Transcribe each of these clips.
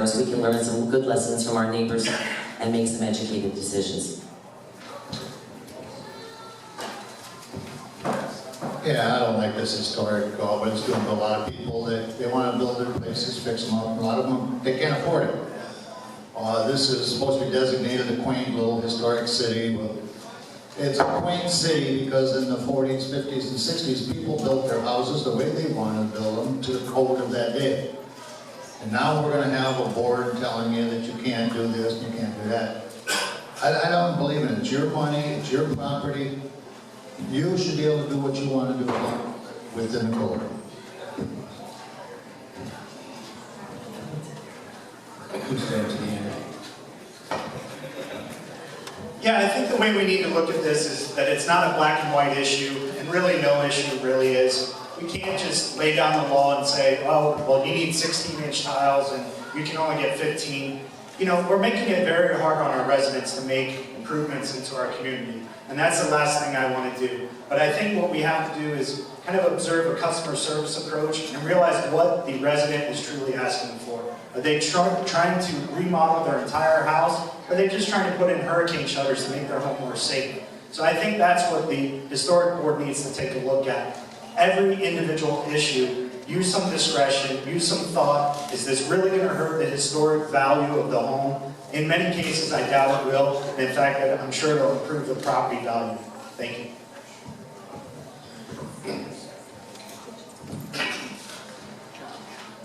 so we can learn some good lessons from our neighbors and make some educated decisions. Yeah, I don't like this historic but it's doing to a lot of people that they want to build their places, fix them up. A lot of them, they can't afford it. This is supposed to be designated a quaint little historic city. But it's a quaint city because in the 40s, 50s, and 60s, people built their houses the way they wanted to build them to the code of that day. And now we're going to have a board telling you that you can't do this and you can't do that. I don't believe in it. It's your money, it's your property. You should be able to do what you want to do within the code. Who's going to the end? Yeah, I think the way we need to look at this is that it's not a black and white issue, and really no issue really is. We can't just lay down the law and say, oh, well, you need 16-inch tiles and you can only get 15. You know, we're making it very hard on our residents to make improvements into our community. And that's the last thing I want to do. But I think what we have to do is kind of observe a customer service approach and realize what the resident is truly asking for. Are they trying to remodel their entire house? Or are they just trying to put in hurricane shutters to make their home more safe? So I think that's what the historic board needs to take a look at. Every individual issue, use some discretion, use some thought. Is this really going to hurt the historic value of the home? In many cases, I doubt it will. In fact, I'm sure it'll improve the property value. Thank you.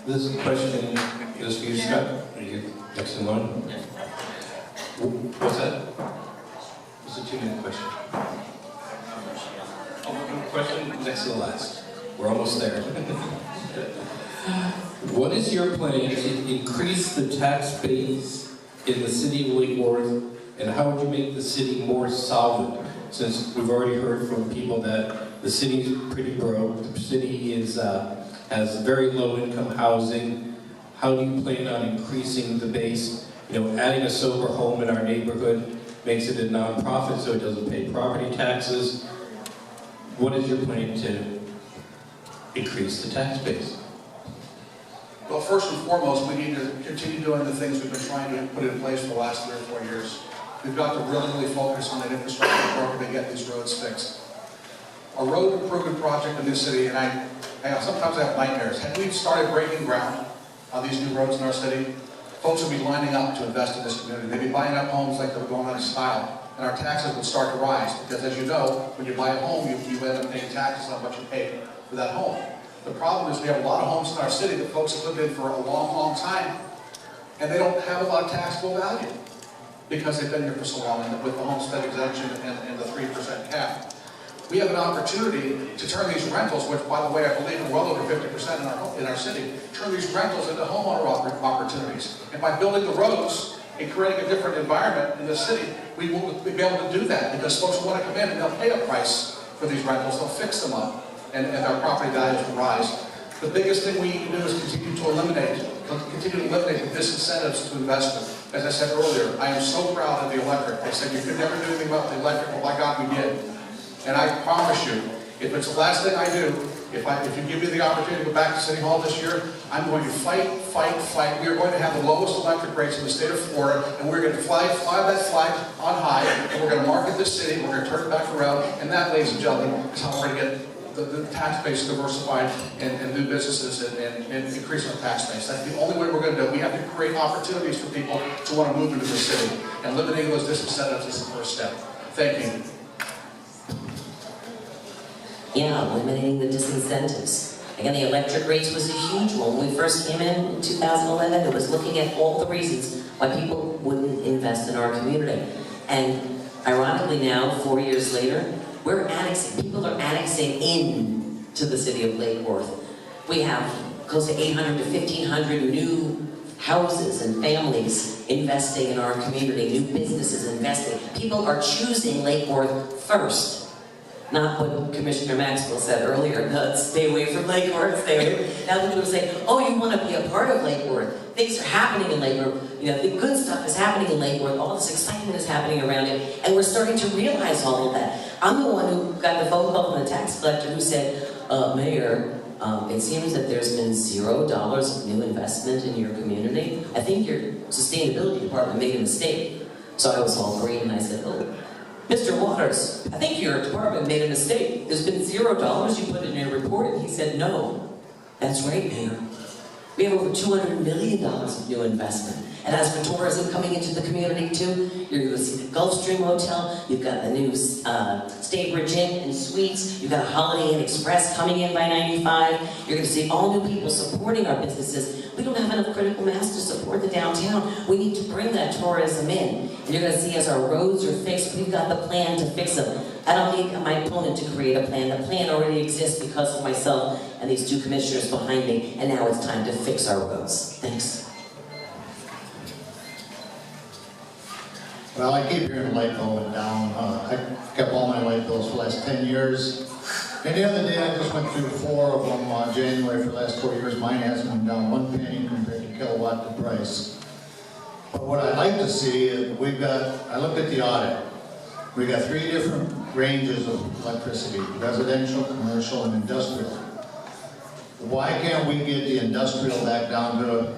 This question is for you, Scott. Are you next in line? What's that? What's the 2-minute question? Oh, question next to the last. We're almost there. What is your plan to increase the tax base in the city of Lake Worth, and how would you make the city more solvent? Since we've already heard from people that the city's pretty broke, the city is has very low income housing. How do you plan on increasing the base? You know, adding a sober home in our neighborhood makes it a nonprofit, so it doesn't pay property taxes. What is your plan to increase the tax base? Well, first and foremost, we need to continue doing the things we've been trying to put in place for the last 3 or 4 years. We've got to really focus on that infrastructure program to get these roads fixed. A road improvement project in this city, and sometimes I have nightmares. Had we started breaking ground on these new roads in our city, folks would be lining up to invest in this community. They'd be buying up homes like they were going out of style, and our taxes would start to rise. Because as you know, when you buy a home, you end up paying taxes on what you pay for that home. The problem is we have a lot of homes in our city that folks have lived in for a long time, and they don't have a lot of taxable value because they've been here for so long, and with the homestead exemption and the 3% cap. We have an opportunity to turn these rentals, which, by the way, I believe are well over 50% in our city, turn these rentals into homeowner opportunities. And by building the roads and creating a different environment in the city, we will be able to do that because folks want to come in and they'll pay a price for these rentals, they'll fix them up, and our property values will rise. The biggest thing we need to do is continue to eliminate the disincentives to investment. As I said earlier, I am so proud of the electric. They said you could never do anything about the electric, well, by God, we did. And I promise you, if it's the last thing I do, if you give me the opportunity to go back to City Hall this year, I'm going to fight. We are going to have the lowest electric rates in the state of Florida, and we're going to fly that flag on high, and we're going to market this city, we're going to turn it back around, and that, ladies and gentlemen, is how we're going to get the tax base diversified and new businesses and increase our tax base. That's the only way we're going to do it. We have to create opportunities for people to want to move into the city, and eliminating those disincentives is the first step. Thank you. Yeah, eliminating the disincentives. Again, the electric rates was a huge one. When we first came in 2011, it was looking at all the reasons why people wouldn't invest in our community. And ironically now, 4 years later, people are annexing in to the city of Lake Worth. We have close to 800 to 1,500 new houses and families investing in our community, new businesses investing. People are choosing Lake Worth first. Not what Commissioner Maxwell said earlier, stay away from Lake Worth, stay away. Now people say, oh, you want to be a part of Lake Worth. Things are happening in Lake Worth. You know, the good stuff is happening in Lake Worth. All this excitement is happening around it. And we're starting to realize all of that. I'm the one who got the phone call from the tax collector who said, Mayor, it seems that there's been $0 of new investment in your community. I think think your sustainability department made a mistake. So I was all green and I said, oh, Mr. Waters, I think your department made a mistake. There's been $0 you put in your report. And he said, no, that's right, Mayor. We have over $200 million of new investment. And as for tourism coming into the community too, you're going to see the Gulfstream Hotel, you've got the new Staybridge Inn and Suites, you've got a Holiday Inn Express coming in by 95, you're going to see all new people supporting our businesses. We don't have enough critical mass to support the downtown. We need to bring that tourism in. And you're going to see as our roads are fixed, we've got the plan to fix them. I don't need my opponent to create a plan. The plan already exists because of myself and these two commissioners behind me, and now it's time to fix our roads. Thanks. Well, I keep hearing light bill went down. I kept all my light bills for the last 10 years. And the other day, I just went through 4 of them January for the last 4 years. Mine hasn't went down 1 penny compared to kilowatt to price. But what I'd like to see is I looked at the audit. We got 3 different ranges of electricity: residential, commercial, and industrial. Why can't we get the industrial back down to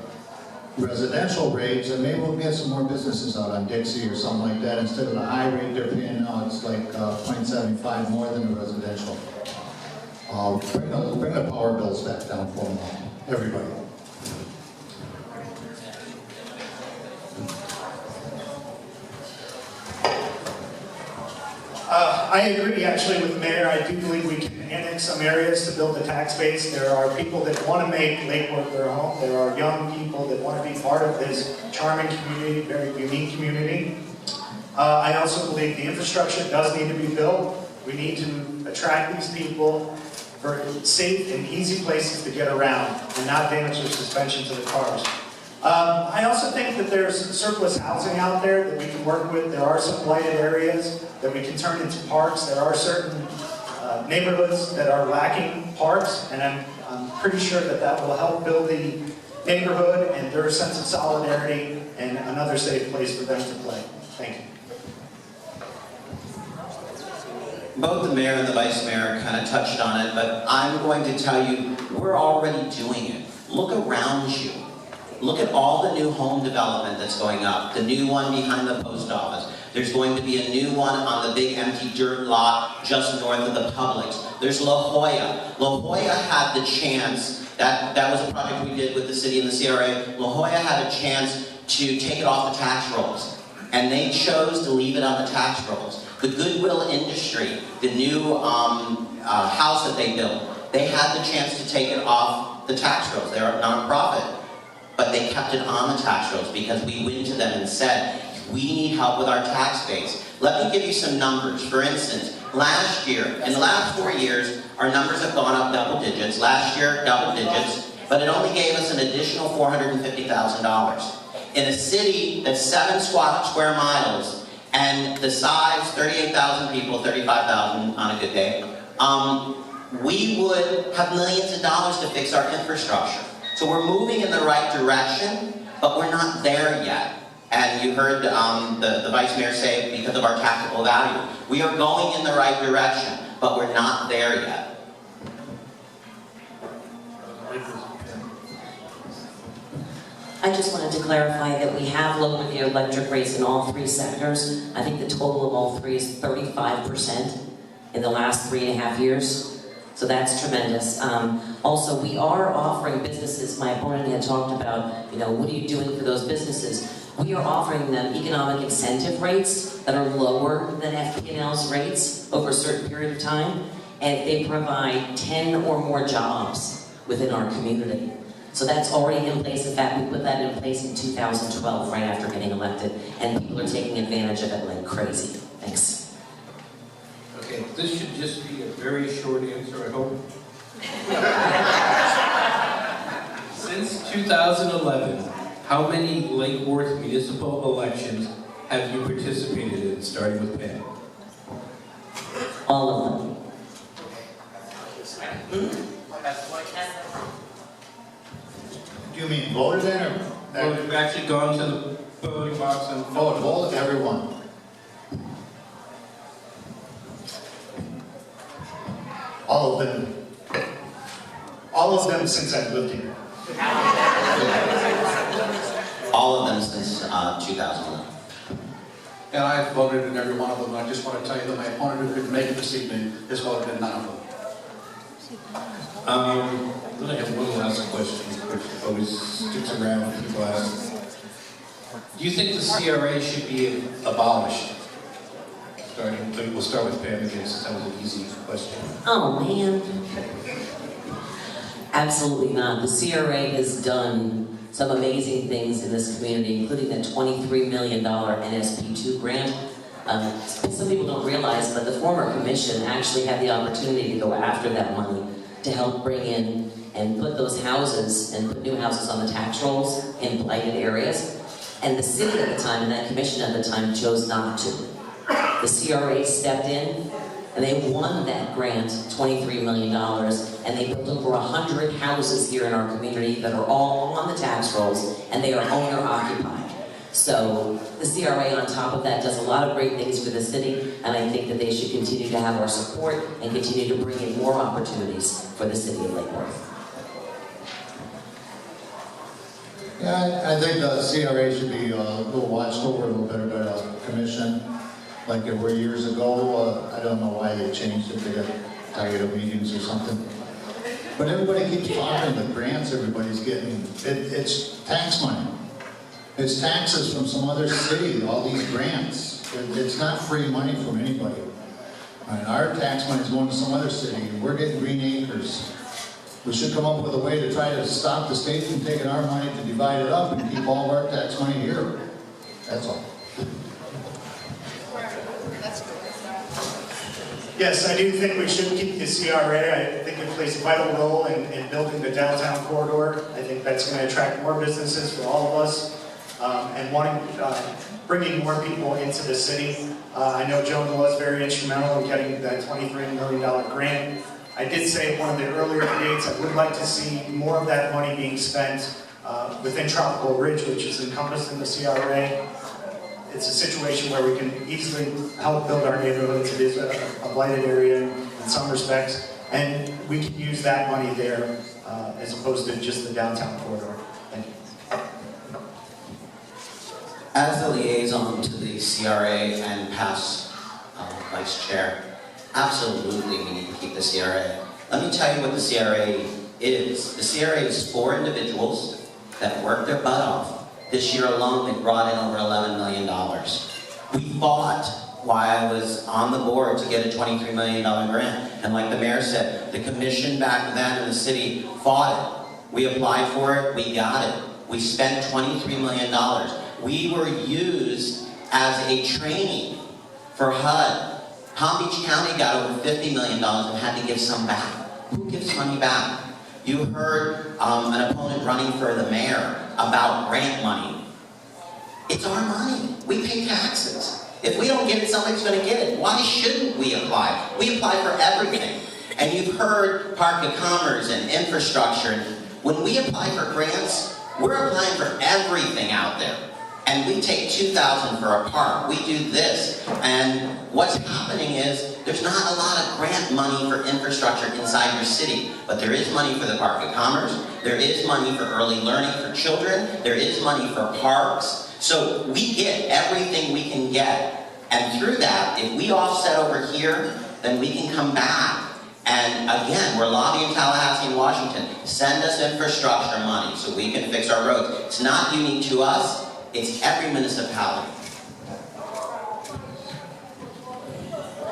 residential rates, and maybe we'll get some more businesses out on Dixie or something like that, instead of the high rate they're paying now? It's like 0.75 more than the residential. Bring the power bills back down for them, everybody. I agree actually with the mayor. I do believe we can annex some areas to build the tax base. There are people that want to make Lake Worth their home. There are young people that want to be part of this charming community, very unique community. I also believe the infrastructure does need to be built. We need to attract these people for safe and easy places to get around and not damage their suspension to the cars. I also think that there's surplus housing out there that we can work with. There are some blighted areas that we can turn into parks. There are certain neighborhoods that are lacking parks, and I'm pretty sure that that will help build the neighborhood and their sense of solidarity and another safe place for them to play. Thank you. Both the mayor and the vice mayor kind of touched on it, but I'm going to tell you, we're already doing it. Look around you. Look at all the new home development that's going up. The new one behind the post office. There's going to be a new one on the big empty dirt lot just north of the Publix. There's La Jolla. La Jolla had the chance, that was a project we did with the city and the CRA. La Jolla had a chance to take it off the tax rolls, and they chose to leave it on the tax rolls. The Goodwill Industry, the new house that they built, they had the chance to take it off the tax rolls. They're a nonprofit. But they kept it on the tax rolls because we went to them and said, we need help with our tax base. Let me give you some numbers. For instance, last year, in the last 4 years, our numbers have gone up double digits. Last year, double digits, but it only gave us an additional $450,000. In a city that's 7 square miles, and the size, 38,000 people, 35,000 on a good day, we would have millions of dollars to fix our infrastructure. So we're moving in the right direction, but we're not there yet. And you heard the vice mayor say, because of our tactical value, we are going in the right direction, but we're not there yet. I just wanted to clarify that we have lowered the electric rates in all 3 sectors. I think the total of all 3 is 35% in the last 3.5 years. So that's tremendous. Also, we are offering businesses, my opponent had talked about, what are you doing for those businesses? We are offering them economic incentive rates that are lower than FP&L's rates over a certain period of time, and they provide 10 or more jobs within our community. So that's already in place. In fact, we put that in place in 2012, right after getting elected, and people are taking advantage of it like crazy. Thanks. Okay, this should just be a very short answer, I hope. Since 2011, how many Lake Worth municipal elections have you participated in, starting with Pam? All of them. Do you mean voted in or? Well, we've actually gone to the voting box and Oh, voted everyone. All of them. All of them since I've lived here. All all of them since 2011. And I have voted in every one of them, and I just want to tell you that my opponent who couldn't make it this evening has voted in none of them. Then I have one last question, which always sticks around when people ask. Do you think the CRA should be abolished? We'll start with Pam again, since that was an easy question. Oh, man. Absolutely not. The CRA has done some amazing things in this community, including the $23 million NSP2 grant. Some people don't realize, but the former commission actually had the opportunity to go after that money to help bring in and put those houses and put new houses on the tax rolls in blighted areas. And the city at the time, and that commission at the time, chose not to. The CRA stepped in, and they won that grant, $23 million, and they built over 100 houses here in our community that are all on the tax rolls, and they are owner-occupied. So the CRA on top of that does a lot of great things for the city, and I think that they should continue to have our support and continue to bring in more opportunities for the city of Lake Worth. Yeah, I think the CRA should be a little watched over a little better by the commission, like they were years ago. I don't know why they changed it. They got tired of meetings or something. But everybody keeps talking the grants everybody's getting. It's tax money. It's taxes from some other city, all these grants. It's not free money from anybody. And our tax money is going to some other city, and we're getting green acres. We should come up with a way to try to stop the state from taking our money to divide it up and keep all of our tax money here. That's all. Yes, I do think we should keep the CRA. I think it plays a vital role in building the downtown corridor. I think that's going to attract more businesses for all of us, and bringing more people into the city. I know Joan was very instrumental in getting that $23 million grant. I did say at one of the earlier debates, I would like to see more of that money being spent within Tropical Ridge, which is encompassed in the CRA. It's a situation where we can easily help build our neighborhoods. It is a blighted area in some respects, and we can use that money there as opposed to just the downtown corridor. Thank you. As the liaison to the CRA and past vice chair, absolutely we need to keep the CRA. Let me tell you what the CRA is. The CRA is 4 individuals that work their butt off. This year alone, they brought in over $11 million. We fought while I was on the board to get a $23 million grant. And like the mayor said, the commission back then in the city fought it. We applied for it, we got it. We spent $23 million. We were used as a training for HUD. Palm Beach County got over $50 million and had to give some back. Who gives money back? You heard an opponent running for the mayor about grant money. It's our money. We pay taxes. If we don't get it, somebody's going to get it. Why shouldn't we apply? We apply for everything. And you've heard Park of Commerce and infrastructure. When we apply for grants, we're applying for everything out there. And we take $2,000 for a park. We do this. And what's happening is there's not a lot of grant money for infrastructure inside your city. But there is money for the Park of Commerce. There is money for early learning for children. There is money for parks. So we get everything we can get. And through that, if we offset over here, then we can come back. And again, we're lobbying Tallahassee and Washington. Send us infrastructure money so we can fix our roads. It's not unique to us. It's every municipality.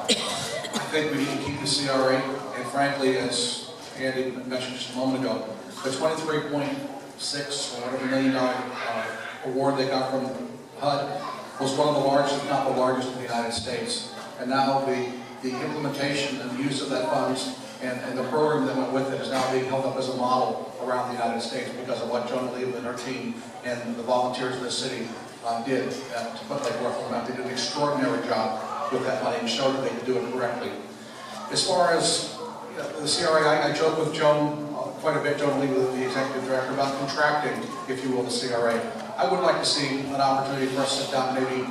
I think we need to keep the CRA, and frankly, as Andy mentioned just a moment ago, the $23.6 or whatever $1 million award they got from HUD was one of the largest, if not the largest in the United States. And now the implementation and the use of that funds and the program that went with it is now being held up as a model around the United States because of what Joan Oliva and her team and the volunteers of the city did to put Lake Worth on the map. They did an extraordinary job with that money and showed that they could do it correctly. As far as the CRA, I joke with Joan quite a bit, Joan Oliva, the executive director, about contracting, if you will, the CRA. I would like to see an opportunity for us to sit down and maybe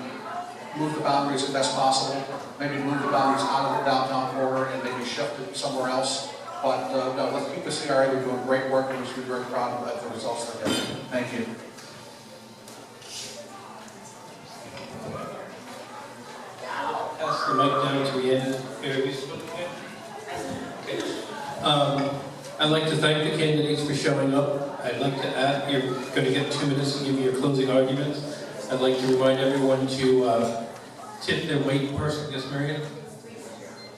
move the boundaries if that's possible, maybe move the boundaries out of the downtown corridor and maybe shift it somewhere else. But no, let's keep the CRA. They're doing great work and we should be very proud of the results they're getting. Thank you. the mic down to the end. Okay. I'd like to thank the candidates for showing up. I'd like to add, you're going to get 2 minutes to give me your closing arguments. I'd like to remind everyone to tip their wait person. Yes, Marion?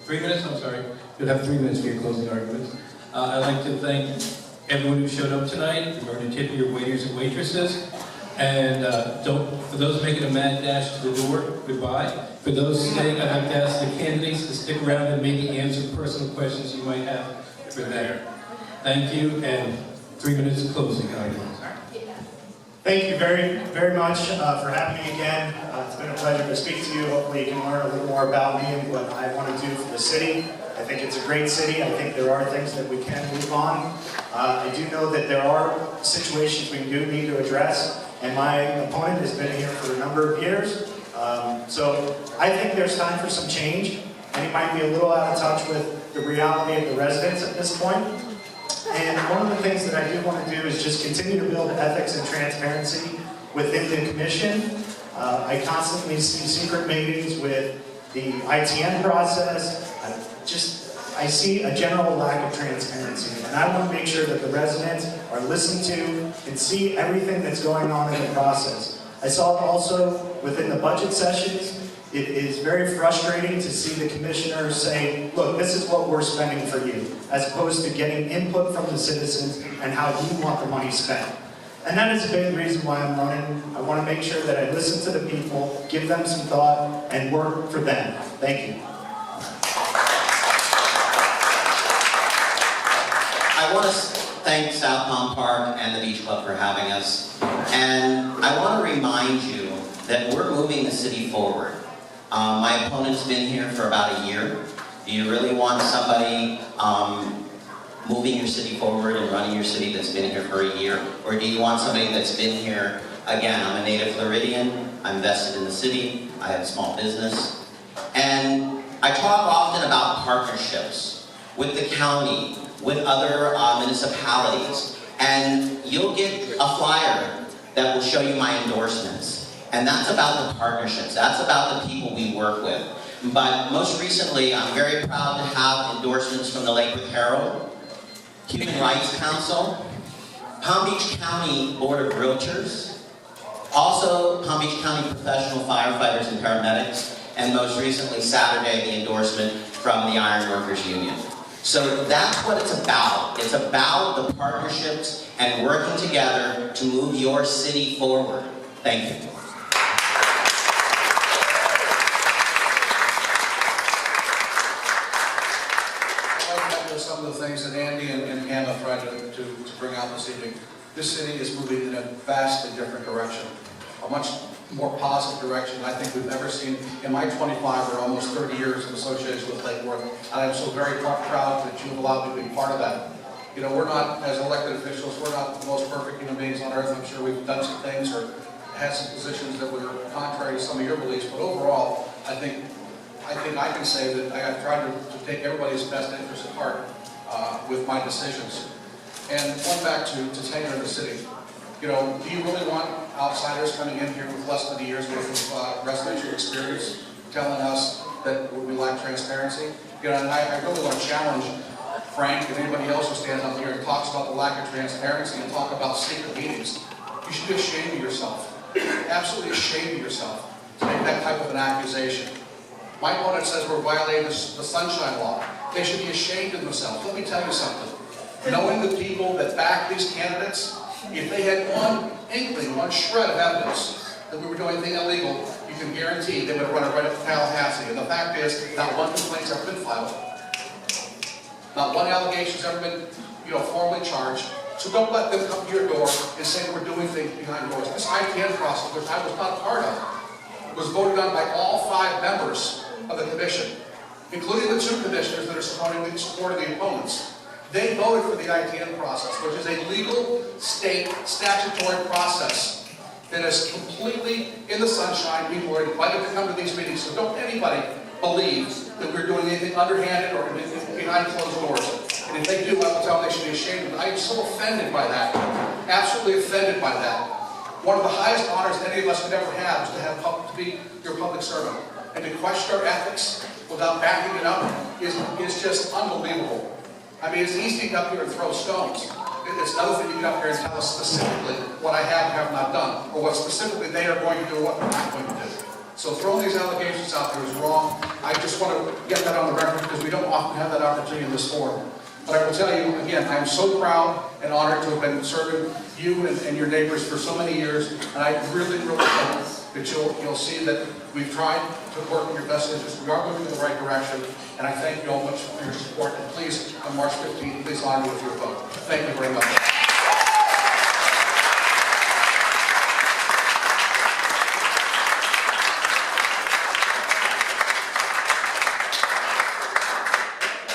3 minutes, I'm sorry. You'll have 3 minutes for your closing arguments. I'd like to thank everyone who showed up tonight. Remember to tip your waiters and waitresses. And for those making a mad dash to the door, goodbye. For those staying, I'd like to ask the candidates to stick around and maybe answer personal questions you might have for them. Thank you, and 3 minutes of closing arguments. Thank you very, very much for having me again. It's been a pleasure to speak to you. Hopefully you can learn a little more about me and what I want to do for the city. I think it's a great city. I think there are things that we can move on. I do know that there are situations we do need to address, and my opponent has been here for a number of years. So I think there's time for some change, and he might be a little out of touch with the reality of the residents at this point. And one of the things that I do want to do is just continue to build ethics and transparency within the commission. I constantly see secret meetings with the ITN process. I see a general lack of transparency. And I want to make sure that the residents are listened to and see everything that's going on in the process. I saw it also within the budget sessions. It is very frustrating to see the commissioners say, look, this is what we're spending for you, as opposed to getting input from the citizens and how you want the money spent. And that is a big reason why I'm running. I want to make sure that I listen to the people, give them some thought, and work for them. Thank you. I want to thank South Palm Park and the Beach Club for having us. And I want to remind you that we're moving the city forward. My opponent's been here for about a year. Do you really want somebody moving your city forward and running your city that's been here for a year? Or do you want somebody that's been here, again, I'm a native Floridian, I'm vested in the city, I have a small business. And I talk often about partnerships with the county, with other municipalities, and you'll get a flyer that will show you my endorsements. And that's about the partnerships, that's about the people we work with. But most recently, I'm very proud to have endorsements from the Lakewood Herald, Human Rights Council, Palm Beach County Board of Realtors, also Palm Beach County Professional Firefighters and Paramedics, and most recently, Saturday, the endorsement from the Iron Workers Union. So that's what it's about. It's about the partnerships and working together to move your city forward. Thank you. Some of the things that Andy and Hannah tried to bring out this evening. This city is moving in a vastly different direction, a much more positive direction than I think we've ever seen in my 25 or almost 30 years of association with Lake Worth. And I'm so very proud that you've allowed me to be part of that. You know, we're not, as elected officials, we're not the most perfect human beings on earth. I'm sure we've done some things or had some positions that were contrary to some of your beliefs, but overall, I think I can say that I have tried to take everybody's best interest at heart with my decisions. And going back to tenure in the city, you know, do you really want outsiders coming in here with less than a year's worth of residential experience telling us that we lack transparency? You know, and I really want to challenge Frank and anybody else who stands up here and talks about the lack of transparency and talk about secret meetings. You should be ashamed of yourself. Absolutely ashamed of yourself to make that type of an accusation. My opponent says we're violating the Sunshine Law. They should be ashamed of themselves. Let me tell you something. Knowing the people that back these candidates, if they had one inkling, one shred of evidence that we were doing anything illegal, you can guarantee they would have run it right up to Tallahassee. And the fact is, not one complaint's ever been filed. Not one allegation's ever been, formally charged. So don't let them come to your door and say we're doing things behind doors. This ITN process, which I was not a part of, was voted on by all 5 members of the commission, including the 2 commissioners that are supporting the opponents. They voted for the ITN process, which is a legal state statutory process that is completely in the sunshine. People are invited to come to these meetings, so don't anybody believe that we're doing anything underhanded or behind closed doors. And if they do, I will tell them they should be ashamed of it. I am so offended by that, absolutely offended by that. One of the highest honors that any of us could ever have is to be your public servant. and to question our ethics without backing it up is just unbelievable. I mean, it's easy to get up here and throw stones. It's another thing to get up here and tell us specifically what I have not done, or what specifically they are going to do, or what they're not going to do. So throwing these allegations out there is wrong. I just want to get that on the record because we don't often have that opportunity in this forum. But I will tell you, again, I am so proud and honored to have been serving you and your neighbors for so many years, and I really, really hope that you'll see that we've tried to work in your best interest. We are moving in the right direction, and I thank you all much for your support. And please, on March 15th, please honor me with your vote. Thank you very much.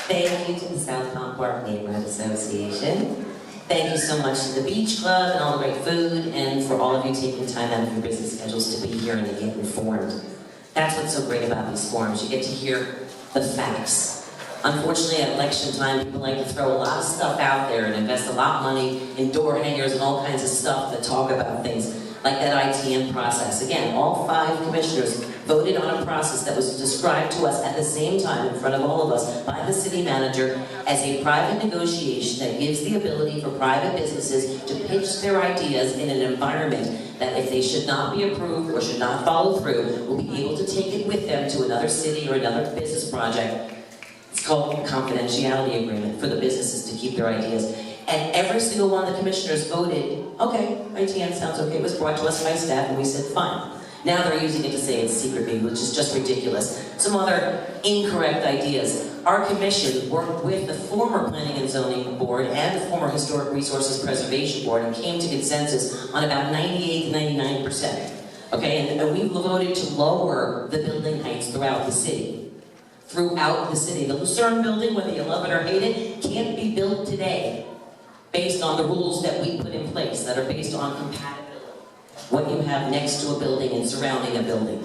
Thank you to the South Palm Park Neighborhood Association. Thank you so much to the Beach Club and all the great food, and for all of you taking time out of your busy schedules to be here and to get informed. That's what's so great about these forums. You get to hear the facts. Unfortunately, at election time, people like to throw a lot of stuff out there and invest a lot of money in door hangers and all kinds of stuff that talk about things like that ITM process. Again, all 5 commissioners voted on a process that was described to us at the same time in front of all of us by the city manager as a private negotiation that gives the ability for private businesses to pitch their ideas in an environment that if they should not be approved or should not follow through, will be able to take it with them to another city or another business project. It's called a confidentiality agreement for the businesses to keep their ideas. And every single one of the commissioners voted, okay, ITN sounds okay. It was brought to us by staff and we said, fine. Now they're using it to say it's secret meeting, which is just ridiculous. Some other incorrect ideas. Our commission worked with the former Planning and Zoning Board and the former Historic Resources Preservation Board and came to consensus on about 98 to 99%. Okay, and we voted to lower the building heights throughout the city. Throughout the city. The Lucerne building, whether you love it or hate it, can't be built today based on the rules that we put in place that are based on compatibility. What you have next to a building and surrounding a building.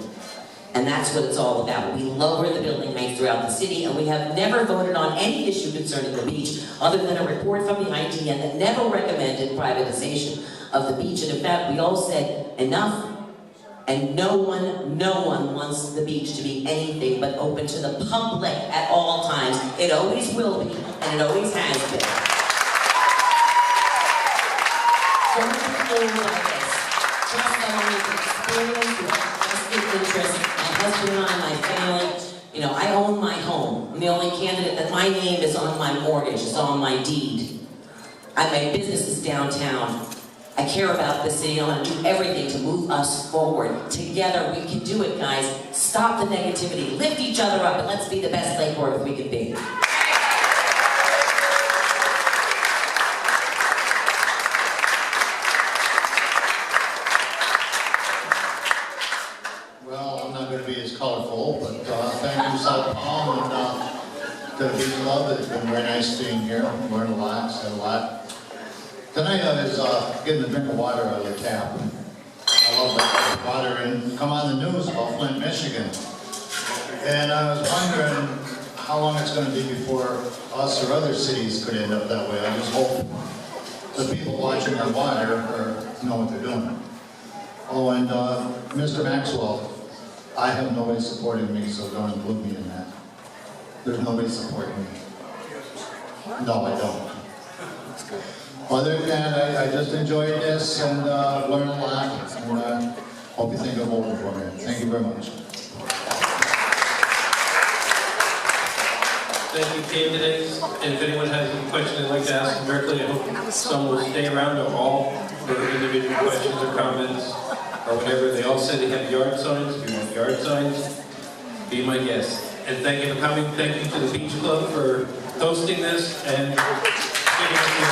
And that's what it's all about. We lower the building height throughout the city, and we have never voted on any issue concerning the beach other than a report from the ITN that never recommended privatization of the beach. And in fact, we all said enough. And no one wants the beach to be anything but open to the public at all times. It always will be, and it always has been. Don't be fooled by this. Trust someone with experience, with vested interest. My husband and I, my family, you know, I own my home. I'm the only candidate that my name is on my mortgage, is on my deed. My business is downtown. I care about the city. I want to do everything to move us forward. Together, we can do it, guys. Stop the negativity. Lift each other up, and let's be the best Lake Worth we can be. Well, I'm not going to be as colorful, but thank you, South Palm, and to the Beach Club. It's been very nice being here. Learned a lot, said a lot. Tonight is getting a drink of water out of the tap. I love that water, and come on the news about Flint, Michigan. And I was wondering how long it's going to be before us or other cities could end up that way. I just hope the people watching our water know what they're doing. Oh, and Mr. Maxwell, I have nobody supporting me, so don't include me in that. There's nobody supporting me. No, I don't. Other than that, I just enjoyed this and learned a lot, and hope you think of voting for me. Thank you very much. Thank you, candidates. And if anyone has any questions they'd like to ask them directly, I hope some will stay around or all for individual questions or comments or whatever. They all said they have yard signs. If you want yard signs, be my guest. And thank you for coming. Thank you to the Beach Club for hosting this and giving us